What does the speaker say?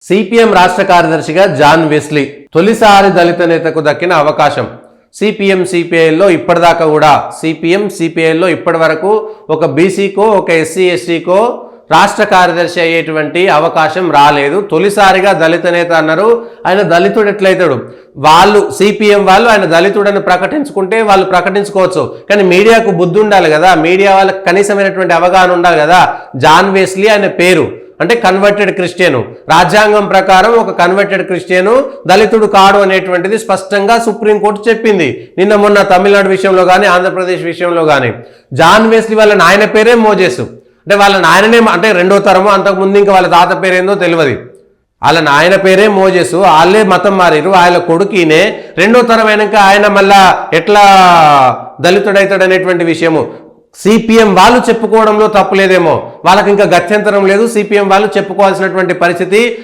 CPM రాష్ట్ర కార్యదర్శిగా John Wesley తొలిసారి దళిత నేతకు దక్కిన అవకాశం. సిపిఎం సిపిఐలో ఇప్పటిదాకా కూడా సిపిఐలో ఇప్పటి వరకు ఒక బీసీకో ఒక ఎస్సీ ఎస్టీకో రాష్ట్ర కార్యదర్శి అయ్యేటువంటి అవకాశం రాలేదు. తొలిసారిగా దళిత నేత అన్నారు. ఆయన దళితుడు ఎట్లయితాడు? వాళ్ళు సిపిఎం వాళ్ళు ఆయన దళితుడని ప్రకటించుకుంటే వాళ్ళు ప్రకటించుకోవచ్చు, కానీ మీడియాకు బుద్ధి ఉండాలి కదా, మీడియా వాళ్ళకి కనీసమైనటువంటి అవగాహన ఉండాలి కదా. జాన్ వెస్లీ ఆయన పేరు అంటే కన్వర్టెడ్ క్రిస్టియను, రాజ్యాంగం ప్రకారం ఒక కన్వర్టెడ్ క్రిస్టియను దళితుడు కాడు అనేటువంటిది స్పష్టంగా సుప్రీంకోర్టు చెప్పింది. నిన్న మొన్న తమిళనాడు విషయంలో కానీ ఆంధ్రప్రదేశ్ విషయంలో కానీ జాన్ వెస్లీ వాళ్ళ నాయన పేరే మోజేసు, అంటే వాళ్ళ నాయననే అంటే రెండో తరము, అంతకుముందు ఇంకా వాళ్ళ తాత పేరేందో తెలియదు. వాళ్ళ నాయన పేరే మోజేసు, వాళ్ళే మతం మారిరు, ఆయన కొడుకునే రెండో తరం అయినాక ఆయన మళ్ళా ఎట్లా దళితుడైతాడు అనేటువంటి విషయము సిపిఎం వాళ్ళు చెప్పుకోవడంలో తప్పులేదేమో, వాళ్ళకి ఇంకా గత్యంతరం లేదు, సిపిఎం వాళ్ళు చెప్పుకోవాల్సినటువంటి పరిస్థితి